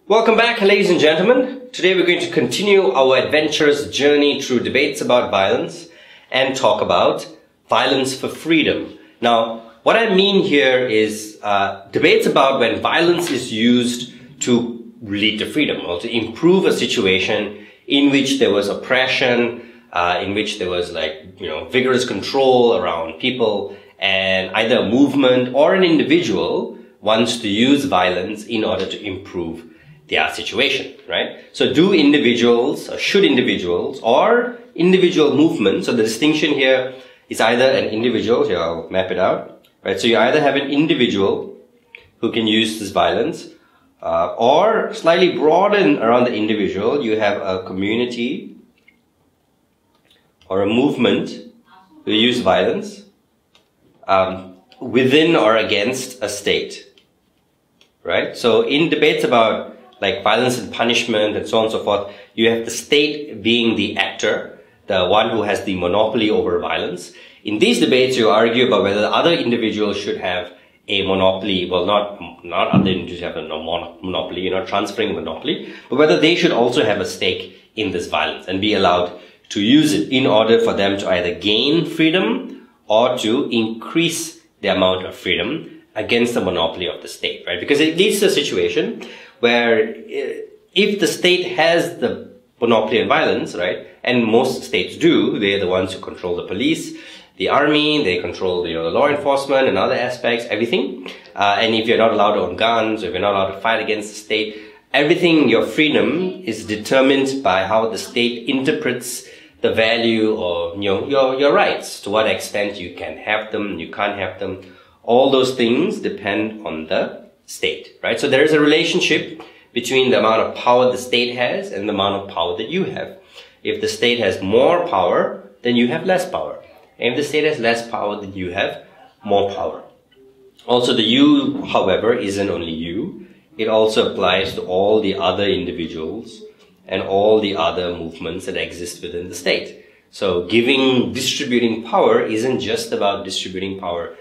Welcome back, ladies and gentlemen. Today we're going to continue our adventurous journey through debates about violence and talk about violence for freedom. Now, what I mean here is debates about when violence is used to lead to freedom or to improve a situation in which there was oppression, in which there was vigorous control around people, and either a movement or an individual wants to use violence in order to improve their situation, right? So do individuals, or should individuals, or individual movements, so the distinction here is either an individual, here I'll map it out, right? So you either have an individual who can use this violence, or slightly broaden around the individual, you have a community or a movement who use violence within or against a state, right? So in debates about like violence and punishment and so on and so forth, you have the state being the actor, the one who has the monopoly over violence. In these debates, you argue about whether the other individuals should have a monopoly, well, not other individuals have a monopoly, you're not transferring a monopoly, but whether they should also have a stake in this violence and be allowed to use it in order for them to either gain freedom or to increase the amount of freedom against the monopoly of the state, right? Because it leads to a situation where if the state has the monopoly on violence, right, and most states do, they're the ones who control the police, the army, they control the law enforcement and other aspects, everything. And if you're not allowed to own guns, or if you're not allowed to fight against the state, everything, your freedom is determined by how the state interprets the value or your rights, to what extent you can have them, you can't have them. All those things depend on the state, right? So there is a relationship between the amount of power the state has and the amount of power that you have. If the state has more power, then you have less power. And if the state has less power, then you have more power. Also, the you, however, isn't only you. It also applies to all the other individuals and all the other movements that exist within the state. So distributing power isn't just about distributing power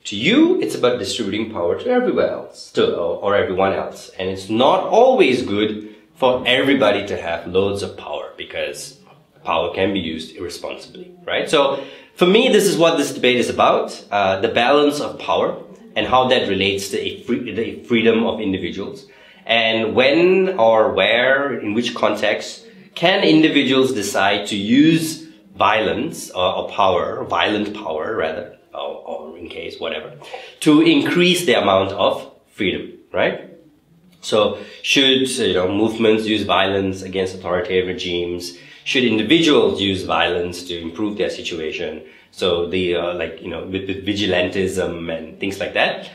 to you, it's about distributing power to everywhere else, or everyone else. And it's not always good for everybody to have loads of power, because power can be used irresponsibly, right? So for me, this is what this debate is about, the balance of power and how that relates to the freedom of individuals. And when or where, in which context, can individuals decide to use violence or power, violent power rather, or in case, whatever, to increase the amount of freedom, right? So should movements use violence against authoritarian regimes? Should individuals use violence to improve their situation? So with vigilantism and things like that,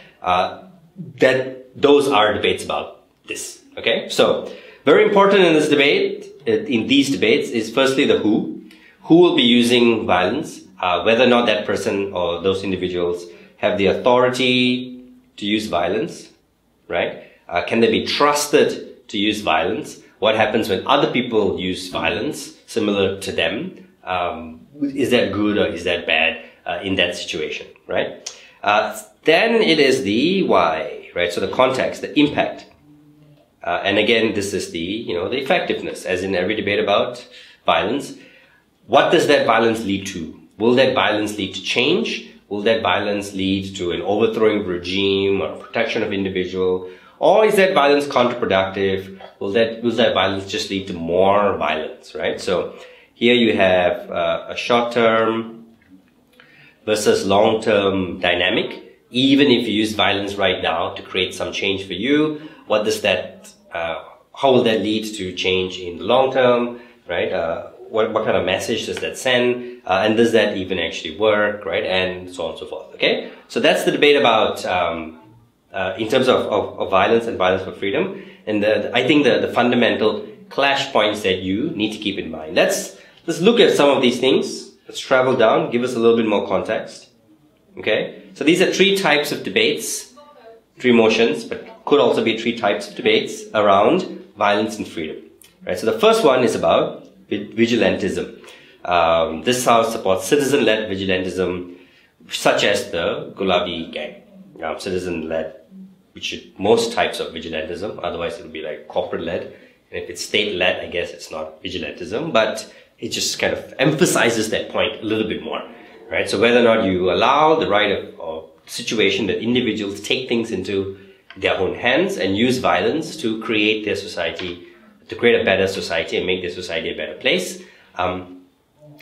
those are debates about this, okay? So very important in this debate, in these debates, is firstly the who will be using violence, whether or not that person or those individuals have the authority to use violence, right? Can they be trusted to use violence? What happens when other people use violence similar to them? Is that good or is that bad in that situation, right? Then it is the why, right? So the context, the impact. And again, this is the effectiveness, as in every debate about violence. What does that violence lead to? Will that violence lead to change? Will that violence lead to an overthrowing of regime or protection of individual? Or is that violence counterproductive? Will that violence just lead to more violence, right? So here you have a short-term versus long-term dynamic. Even if you use violence right now to create some change for you, what does that, how will that lead to change in the long term, right? What kind of message does that send? And does that even actually work, right? And so on and so forth, okay? So that's the debate about, in terms of violence and violence for freedom. And I think the fundamental clash points that you need to keep in mind. Let's look at some of these things. Let's travel down, give us a little bit more context, okay? So these are three types of debates, three motions, but could also be three types of debates around violence and freedom, right? So the first one is about vigilantism. This house supports citizen-led vigilantism, such as the Gulabi gang, citizen-led most types of vigilantism. Otherwise, it would be like corporate-led. And if it's state-led, I guess it's not vigilantism, but it just kind of emphasizes that point a little bit more, right? So whether or not you allow the right of or situation that individuals take things into their own hands and use violence to create their society, to create a better society and make their society a better place,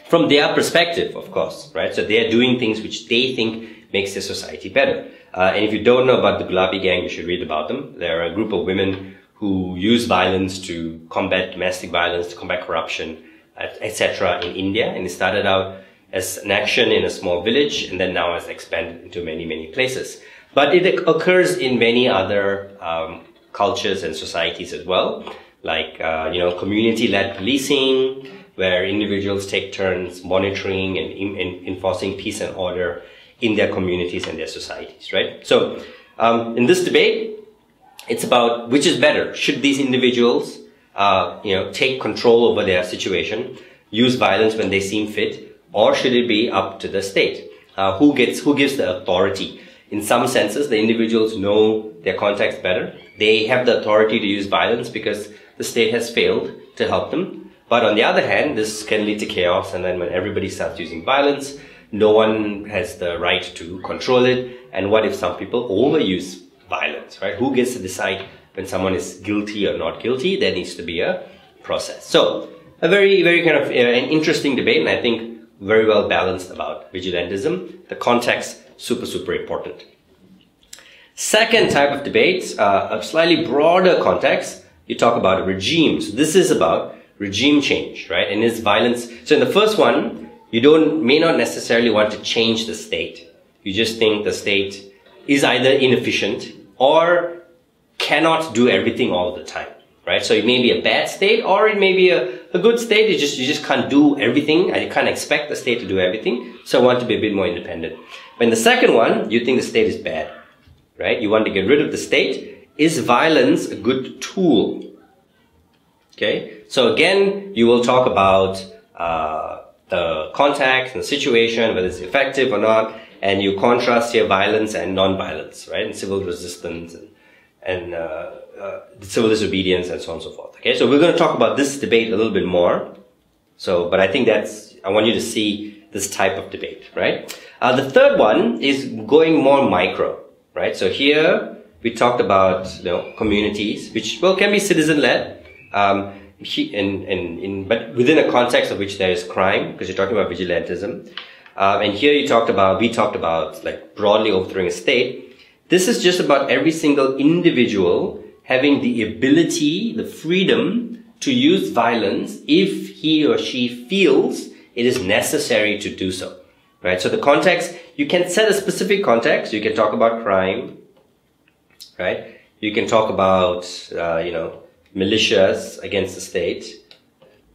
from their perspective, of course, right? So they're doing things which they think makes their society better. And if you don't know about the Gulabi Gang, you should read about them. They're a group of women who use violence to combat domestic violence, to combat corruption, etc. in India. And it started out as an action in a small village and then now has expanded into many, many places. But it occurs in many other cultures and societies as well, like, community-led policing, where individuals take turns monitoring and enforcing peace and order in their communities and their societies, right? So, in this debate, it's about which is better. Should these individuals, take control over their situation, use violence when they seem fit, or should it be up to the state? Who gives the authority? In some senses, the individuals know their context better. They have the authority to use violence because the state has failed to help them. But on the other hand, this can lead to chaos, and then when everybody starts using violence, no one has the right to control it. And what if some people overuse violence, right? Who gets to decide when someone is guilty or not guilty? There needs to be a process. So, a very, very kind of an interesting debate, and I think very well balanced about vigilantism. The context, super, super important. Second type of debate, a slightly broader context, you talk about regimes. This is about regime change, right? And it's violence. So in the first one, you may not necessarily want to change the state. You just think the state is either inefficient or cannot do everything all the time, right? So it may be a bad state or it may be a good state. You just can't do everything. You can't expect the state to do everything. So I want to be a bit more independent. But in the second one, you think the state is bad, right? You want to get rid of the state. Is violence a good tool? Okay. So again, you will talk about the context and the situation, whether it's effective or not, and you contrast here violence and non-violence, right? And civil resistance and civil disobedience and so on and so forth. Okay, so we're going to talk about this debate a little bit more. So, but I think I want you to see this type of debate, right? The third one is going more micro, right? So here we talked about, communities, which, well, can be citizen-led, but within a context of which there is crime, because you're talking about vigilantism. And here we talked about like broadly overthrowing a state. This is just about every single individual having the ability, the freedom to use violence if he or she feels it is necessary to do so, right? So the context, you can set a specific context. You can talk about crime, right? You can talk about, militias against the state,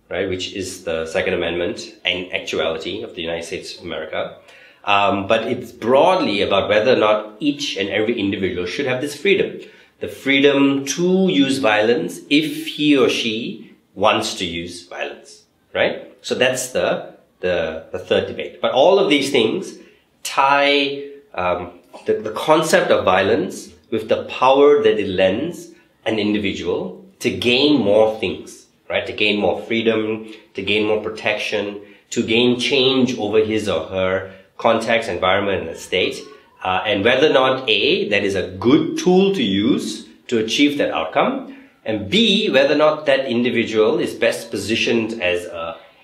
right? Which is the Second Amendment in actuality of the United States of America. But it's broadly about whether or not each and every individual should have this freedom. The freedom to use violence if he or she wants to use violence, right? So that's the third debate. But all of these things tie the concept of violence with the power that it lends an individual to gain more things, right? To gain more freedom, to gain more protection, to gain change over his or her context, environment, and the state. And whether or not A, that is a good tool to use to achieve that outcome, and B, whether or not that individual is best positioned as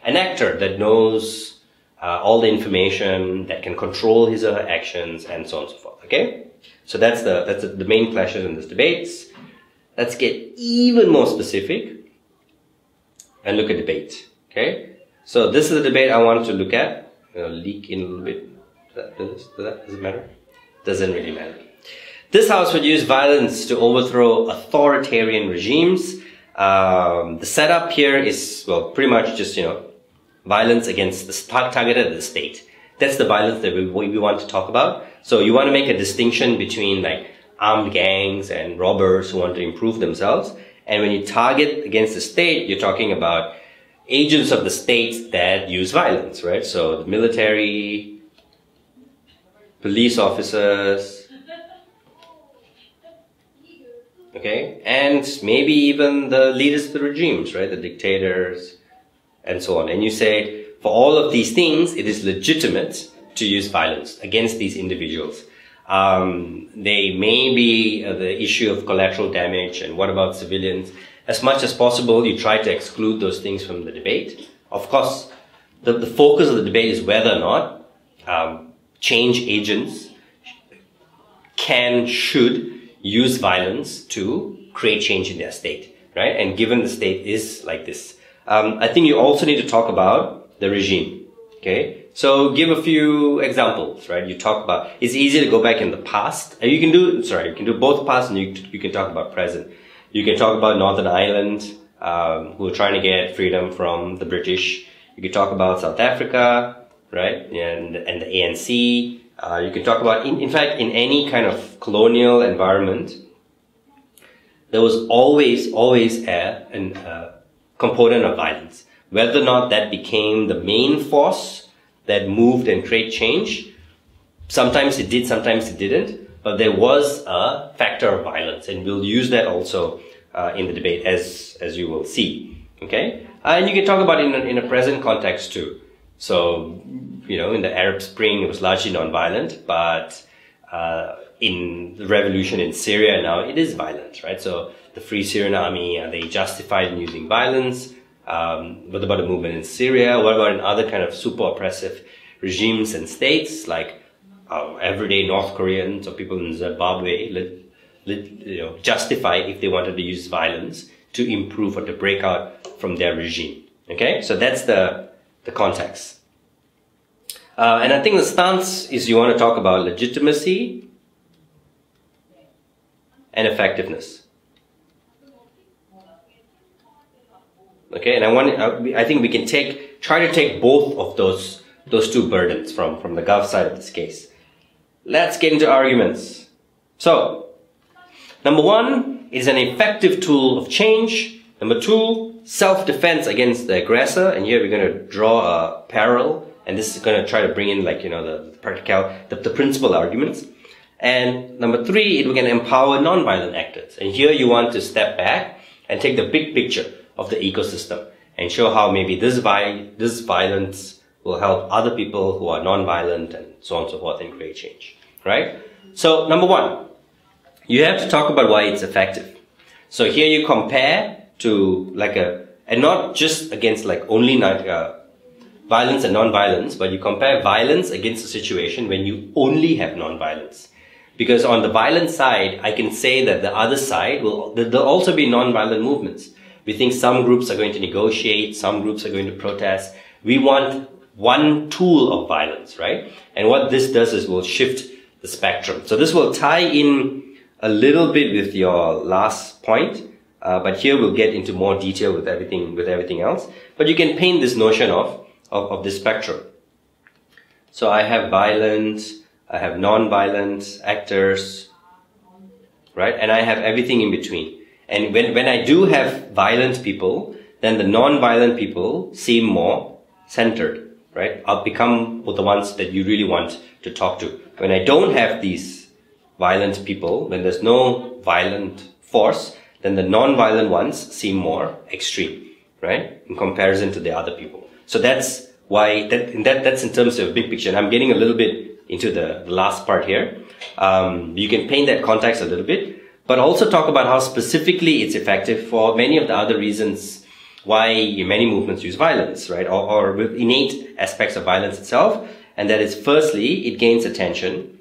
an actor that knows all the information, that can control his or her actions, and so on and so forth, okay? So that's the main clashes in this debate. Let's get even more specific and look at debate, okay? So this is the debate I want to look at. Leak in a little bit. Does it matter? Doesn't really matter. This house would use violence to overthrow authoritarian regimes. The setup here is, well, pretty much just, violence against targeted at the state. That's the violence that we want to talk about. So you want to make a distinction between like armed gangs and robbers who want to improve themselves. And when you target against the state, you're talking about agents of the state that use violence, right? So the military, police officers, okay? And maybe even the leaders of the regimes, right? The dictators and so on. And you say, for all of these things, it is legitimate to use violence against these individuals. They may be the issue of collateral damage, and what about civilians? As much as possible, you try to exclude those things from the debate. Of course, the focus of the debate is whether or not change agents should use violence to create change in their state, right? And given the state is like this, I think you also need to talk about the regime, okay? So give a few examples, right? You talk about, it's easy to go back in the past. You can do both past and you can talk about present. You can talk about Northern Ireland, who are trying to get freedom from the British. You can talk about South Africa, right? And the ANC. You can talk about, in fact, in any kind of colonial environment, there was always a component of violence. Whether or not that became the main force that moved and created change, sometimes it did, sometimes it didn't, but there was a factor of violence, and we'll use that also in the debate, as you will see, okay? And you can talk about it in a present context too. So, you know, in the Arab Spring, it was largely non-violent, but in the revolution in Syria now, it is violent, right? So the Free Syrian Army, are they justified in using violence? What about the movement in Syria? What about in other kind of super oppressive regimes and states, like everyday North Koreans or people in Zimbabwe, justified if they wanted to use violence to improve or to break out from their regime? Okay, so that's the context. And I think the stance is you want to talk about legitimacy and effectiveness. Okay, and I think we can try to take both of those two burdens from the Gov side of this case. Let's get into arguments. So, number one is an effective tool of change. Number two, self-defense against the aggressor. And here we're going to draw a parallel, and this is going to try to bring in, like, you know, the practical, the principal arguments. And number three, it can empower non-violent actors. And here you want to step back and take the big picture of the ecosystem and show how maybe this violence will help other people who are non-violent and so on and so forth and create change, right? So number one, you have to talk about why it's effective. So here you compare to and not just against like only violence and non-violence, but you compare violence against a situation when you only have non-violence. Because on the violent side, I can say that the other side there'll also be non-violent movements. We think some groups are going to negotiate, some groups are going to protest. We want one tool of violence, right? And what this does is will shift the spectrum. So this will tie in a little bit with your last point, but here we'll get into more detail with everything else. But you can paint this notion of this spectrum. So I have violent, I have non-violent actors, right? And I have everything in between. And when I do have violent people, then the non-violent people seem more centered, right? I'll become the ones that you really want to talk to. When I don't have these violent people, when there's no violent force, then the non-violent ones seem more extreme, right? In comparison to the other people. So that's why, that's in terms of big picture. And I'm getting a little bit into the last part here. You can paint that context a little bit, but also talk about how specifically it's effective for many of the other reasons why many movements use violence, right? Or with innate aspects of violence itself. And that is, firstly, it gains attention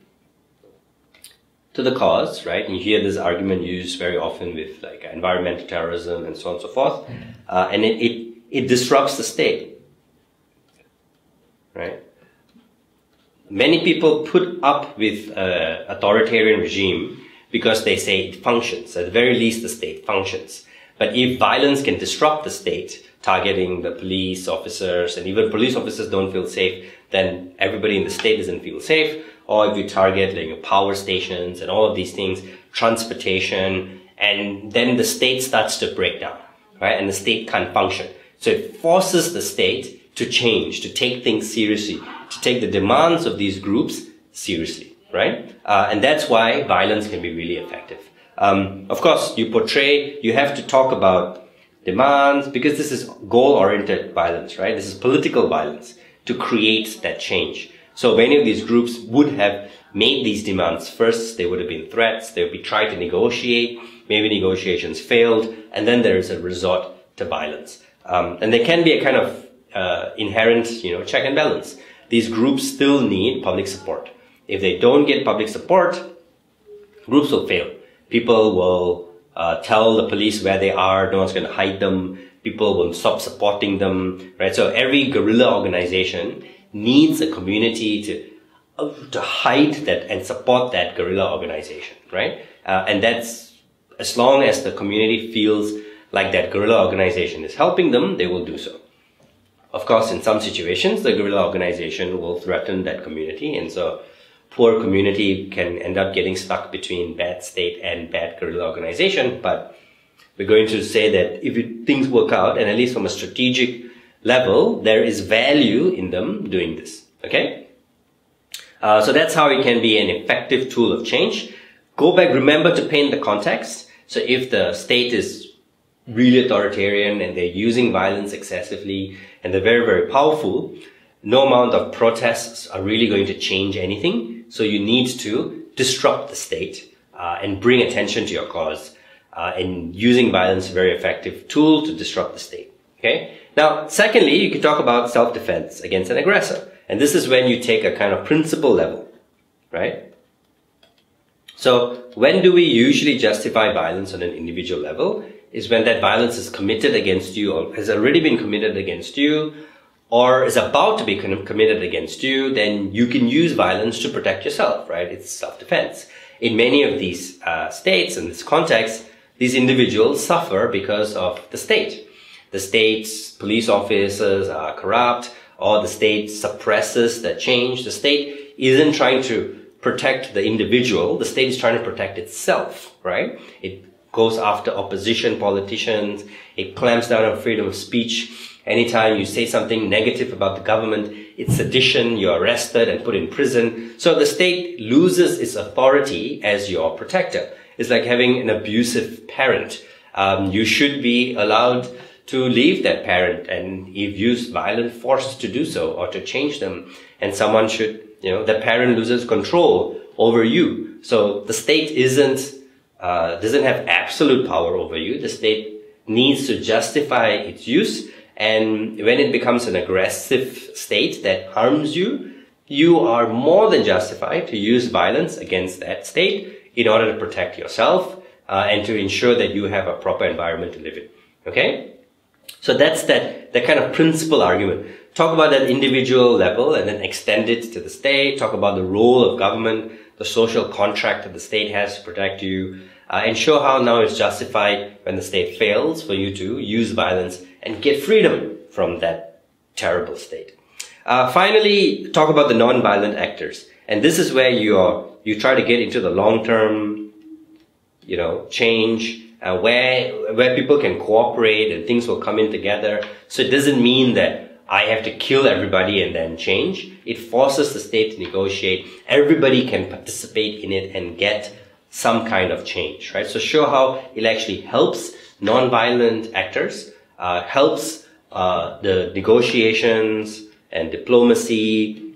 to the cause, right? And you hear this argument used very often with like environmental terrorism and so on and so forth. And it disrupts the state, right? Many people put up with authoritarian regime because they say it functions. At the very least, the state functions. But if violence can disrupt the state, targeting the police officers, and even police officers don't feel safe, then everybody in the state doesn't feel safe. Or if you target like power stations and all of these things, transportation, and then the state starts to break down, right? And the state can't function. So it forces the state to change, to take things seriously, to take the demands of these groups seriously, right? And that's why violence can be really effective. Of course, you have to talk about demands, because this is goal-oriented violence, right? This is political violence to create that change. So many of these groups would have made these demands first. They would have been threats. They would be trying to negotiate. Maybe negotiations failed, and then there is a resort to violence. And there can be a kind of inherent, check and balance. These groups still need public support. If they don't get public support, groups will fail. People will tell the police where they are. No one's going to hide them. People will stop supporting them, right? So every guerrilla organization needs a community to hide that and support that guerrilla organization, right? And that's, as long as the community feels like that guerrilla organization is helping them, they will do so. Of course, in some situations, the guerrilla organization will threaten that community, and so poor community can end up getting stuck between bad state and bad guerrilla organization. But we're going to say that if things work out, and at least from a strategic level, there is value in them doing this, okay? So that's how it can be an effective tool of change. Go back, remember to paint the context. So if the state is really authoritarian and they're using violence excessively and they're very, very powerful, no amount of protests are really going to change anything. So you need to disrupt the state and bring attention to your cause. And using violence is a very effective tool to disrupt the state. Okay. Now, secondly, you can talk about self-defense against an aggressor. And this is when you take a kind of principle level, right? So when do we usually justify violence on an individual level? Is when that violence is committed against you, or has already been committed against you, or is about to be committed against you. Then you can use violence to protect yourself, right? It's self-defense. In many of these states, in this context, these individuals suffer because of the state. The state's police officers are corrupt, or the state suppresses the change. The state isn't trying to protect the individual. The state is trying to protect itself, right? It goes after opposition politicians. It clamps down on freedom of speech. Anytime you say something negative about the government, it's sedition, you're arrested and put in prison. So the state loses its authority as your protector. It's like having an abusive parent. You should be allowed to leave that parent and if used violent force to do so or to change them. And someone should, the parent loses control over you. So the state doesn't have absolute power over you. The state needs to justify its use. And when it becomes an aggressive state that harms you, you are more than justified to use violence against that state in order to protect yourself and to ensure that you have a proper environment to live in. Okay? So that's that kind of principle argument. Talk about that individual level and then extend it to the state. Talk about the role of government, the social contract that the state has to protect you, and show how now it's justified when the state fails for you to use violence and get freedom from that terrible state. Finally, talk about the non-violent actors. And this is where you try to get into the long-term, change, where people can cooperate and things will come in together. So it doesn't mean that I have to kill everybody and then change. It forces the state to negotiate. Everybody can participate in it and get some kind of change, right? So show how it actually helps non-violent actors, helps the negotiations and diplomacy.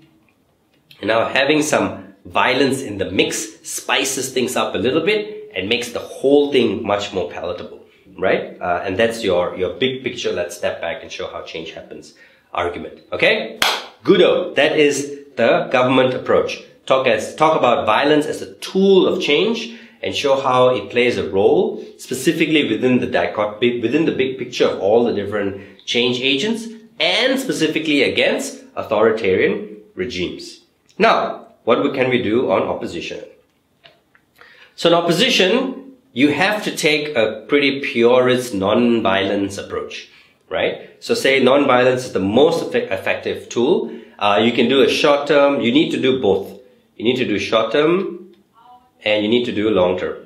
And now having some violence in the mix spices things up a little bit and makes the whole thing much more palatable, right? And that's your big picture. Let's step back and show how change happens argument. Okay? Goodo. That is the government approach. Talk about violence as a tool of change and show how it plays a role specifically within the big picture of all the different change agents and specifically against authoritarian regimes. Now, what can we do on opposition? So in opposition, you have to take a pretty purist non-violence approach, right? So say non-violence is the most effective tool. You can do a short term. You need to do both. You need to do short term and you need to do long term.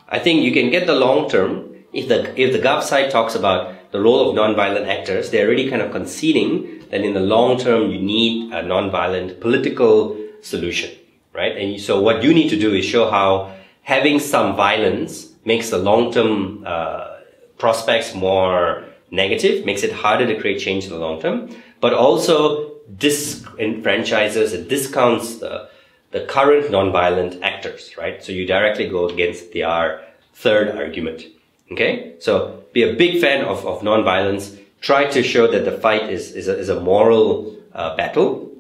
I think you can get the long term if the Gov side talks about the role of non-violent actors. They're already kind of conceding that in the long term you need a non-violent political solution, right? And so what you need to do is show how having some violence makes the long-term prospects more negative, makes it harder to create change in the long term, but also disenfranchises and discounts the current non-violent actors, right? So you directly go against their third argument. Okay? So be a big fan of non-violence. Try to show that the fight is a moral battle.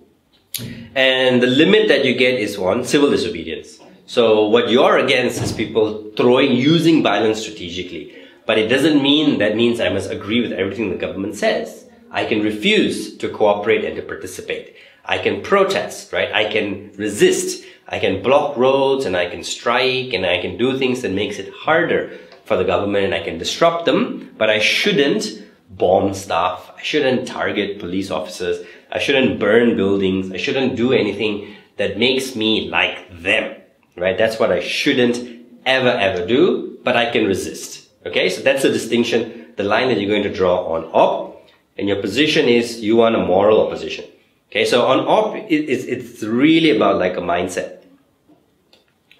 And the limit that you get is one, civil disobedience. So what you're against is people using violence strategically. But it doesn't mean that means I must agree with everything the government says. I can refuse to cooperate and to participate. I can protest, right? I can resist. I can block roads and I can strike and I can do things that makes it harder for the government and I can disrupt them. But I shouldn't bomb stuff. I shouldn't target police officers. I shouldn't burn buildings. I shouldn't do anything that makes me like them, right? That's what I shouldn't ever do, but I can resist. Okay, so that's the distinction, the line that you're going to draw on op, and your position is you want a moral opposition. Okay, so on op, it's really about like a mindset,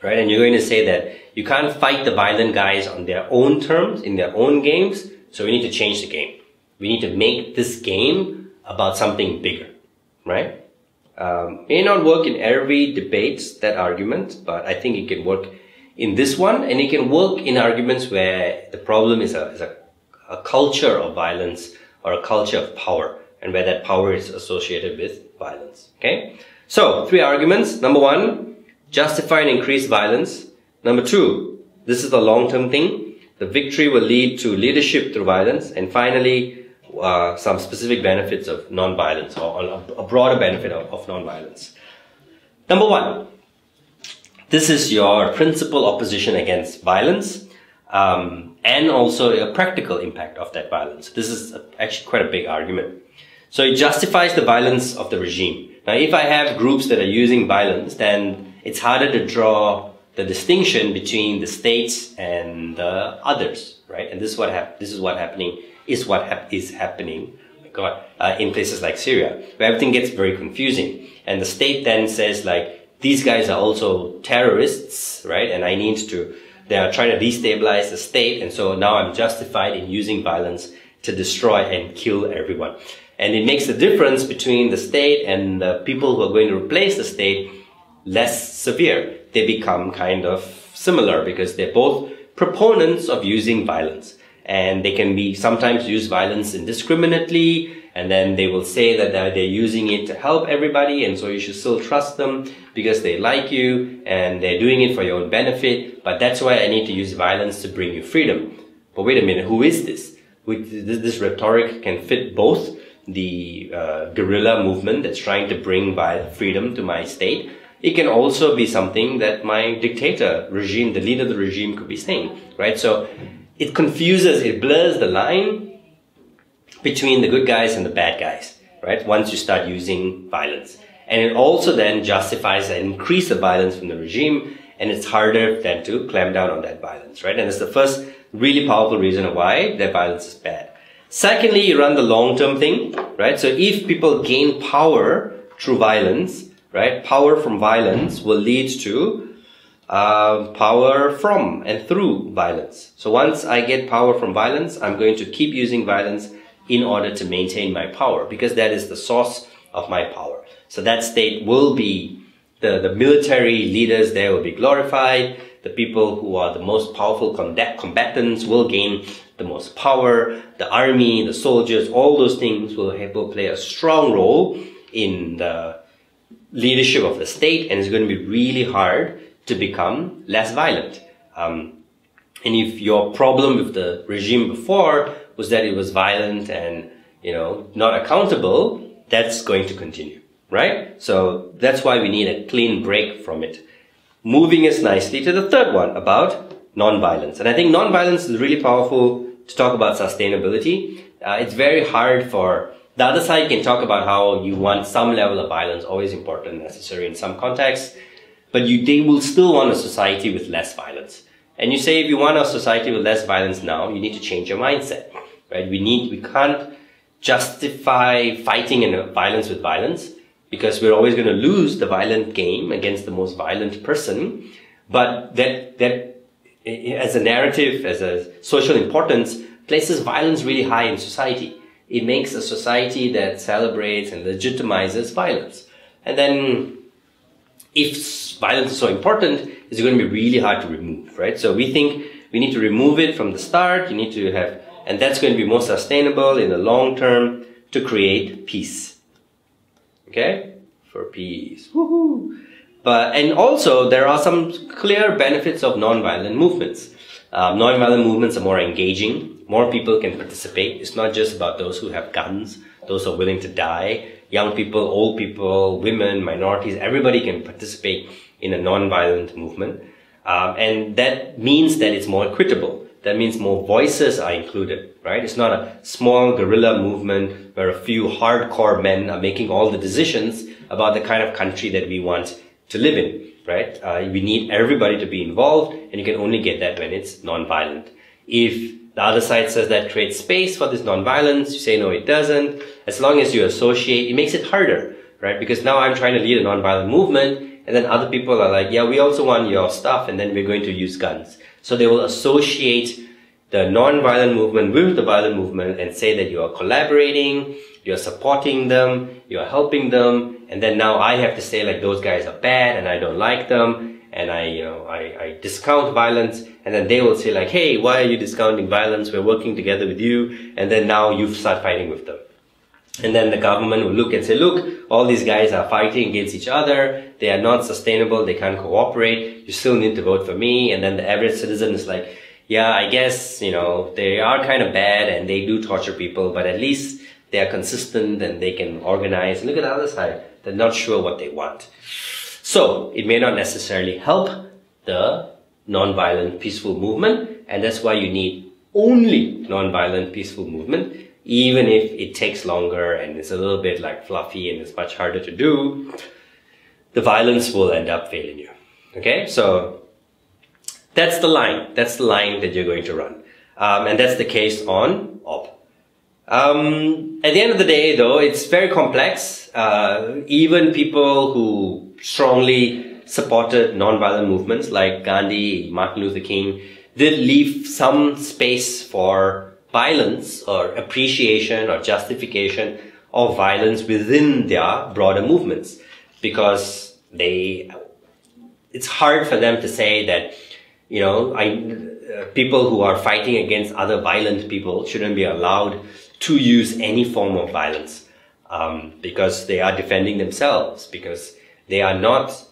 right? And you're going to say that you can't fight the violent guys on their own terms, in their own games, so we need to change the game. We need to make this game about something bigger, right? May not work in every debate, that argument, but I think it can work in this one, and it can work in arguments where the problem is a culture of violence or a culture of power, and where that power is associated with violence. Okay? So, 3 arguments. Number 1, justify and increase violence. Number 2, this is the long-term thing. The victory will lead to leadership through violence. And finally, some specific benefits of non-violence, or a broader benefit of non-violence. Number 1. This is your principal opposition against violence, and also a practical impact of that violence. This is actually quite a big argument. So it justifies the violence of the regime. Now, if I have groups that are using violence, then it's harder to draw the distinction between the states and the others, right? And this is what is happening. Oh my God, in places like Syria, where everything gets very confusing, and the state then says like, these guys are also terrorists, right? And they are trying to destabilize the state. And so now I'm justified in using violence to destroy and kill everyone. And it makes the difference between the state and the people who are going to replace the state less severe. They become kind of similar because they're both proponents of using violence. And they can sometimes use violence indiscriminately, and then they will say that they're using it to help everybody, and so you should still trust them because they like you and they're doing it for your own benefit. But that's why I need to use violence to bring you freedom. But wait a minute, who is this? This rhetoric can fit both the guerrilla movement that's trying to bring freedom to my state. It can also be something that my dictator regime, the leader of the regime, could be saying, right? So it confuses, it blurs the line between the good guys and the bad guys, right? Once you start using violence. And it also then justifies and increase the violence from the regime, and it's harder then to clamp down on that violence, right? And it's the first really powerful reason why that violence is bad. Secondly, you run the long-term thing, right? So if people gain power through violence, right? Power from violence will lead to power from and through violence. So once I get power from violence, I'm going to keep using violence in order to maintain my power, because that is the source of my power. So that state will be, the military leaders there will be glorified. The people who are the most powerful combatants will gain the most power. The army, the soldiers, all those things will play a strong role in the leadership of the state, and it's going to be really hard to become less violent. And if your problem with the regime before was that it was violent and, not accountable, that's going to continue, right? So that's why we need a clean break from it. Moving us nicely to the third one about non-violence. And I think non-violence is really powerful to talk about sustainability. It's very hard for the other side can talk about how you want some level of violence, always important, necessary in some contexts, but they will still want a society with less violence. And you say, if you want a society with less violence now, you need to change your mindset, right? We can't justify fighting and violence with violence, because we're always going to lose the violent game against the most violent person. But that as a narrative, as a social importance, places violence really high in society. It makes a society that celebrates and legitimizes violence. And then if violence is so important, it's going to be really hard to remove, right? So we think we need to remove it from the start. You need to have, and that's going to be more sustainable in the long term to create peace. Okay? For peace. Woohoo! And also there are some clear benefits of non-violent movements. Non-violent movements are more engaging. More people can participate. It's not just about those who have guns, those who are willing to die. Young people, old people, women, minorities, everybody can participate in a non-violent movement. And that means that it's more equitable. That means more voices are included, right? It's not a small guerrilla movement where a few hardcore men are making all the decisions about the kind of country that we want to live in, right? We need everybody to be involved, and you can only get that when it's non-violent. If the other side says that creates space for this non-violence, you say no, it doesn't. As long as you associate, it makes it harder, right? Because now I'm trying to lead a non-violent movement, and then other people are like, yeah, we also want your stuff, and then we're going to use guns. So they will associate the non-violent movement with the violent movement and say that you are collaborating, you're supporting them, you're helping them, and then now I have to say like those guys are bad and I don't like them, and I discount violence, and then they will say like, hey, why are you discounting violence? We're working together with you, and then now you start fighting with them. And then the government will look and say, look, all these guys are fighting against each other, they are not sustainable, they can't cooperate, you still need to vote for me. And then the average citizen is like, yeah, I guess, you know, they are kind of bad and they do torture people, but at least they are consistent and they can organize. And look at the other side, they're not sure what they want. So it may not necessarily help the non-violent peaceful movement, and that's why you need only non-violent peaceful movement, even if it takes longer and it's a little bit like fluffy and it's much harder to do. The violence will end up failing you. Okay, so that's the line. That's the line that you're going to run. And that's the case on op. At the end of the day, though, it's very complex. Even people who strongly supported non-violent movements like Gandhi, Martin Luther King, did leave some space for violence or appreciation or justification of violence within their broader movements, because it's hard for them to say that, you know, people who are fighting against other violent people shouldn't be allowed to use any form of violence, because they are defending themselves, because they are not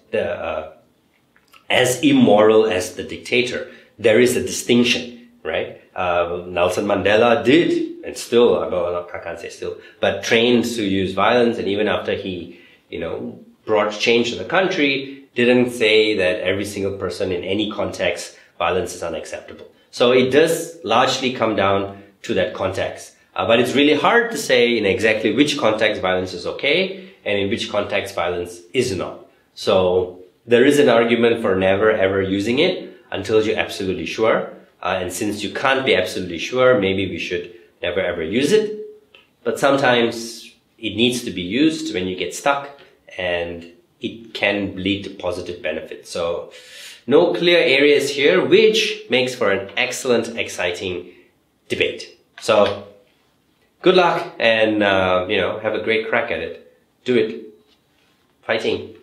as immoral as the dictator. There is a distinction, right? Nelson Mandela did, and still, I can't say still, but trained to use violence, and even after he, you know, brought change to the country, didn't say that every single person in any context, violence is unacceptable. So it does largely come down to that context. But it's really hard to say in exactly which context violence is okay and in which context violence is not. So there is an argument for never ever using it until you're absolutely sure. And since you can't be absolutely sure, maybe we should never ever use it. But sometimes it needs to be used when you get stuck, and it can lead to positive benefits. So no clear areas here, which makes for an excellent, exciting debate. So good luck, and you know, have a great crack at it. Do it. Fighting.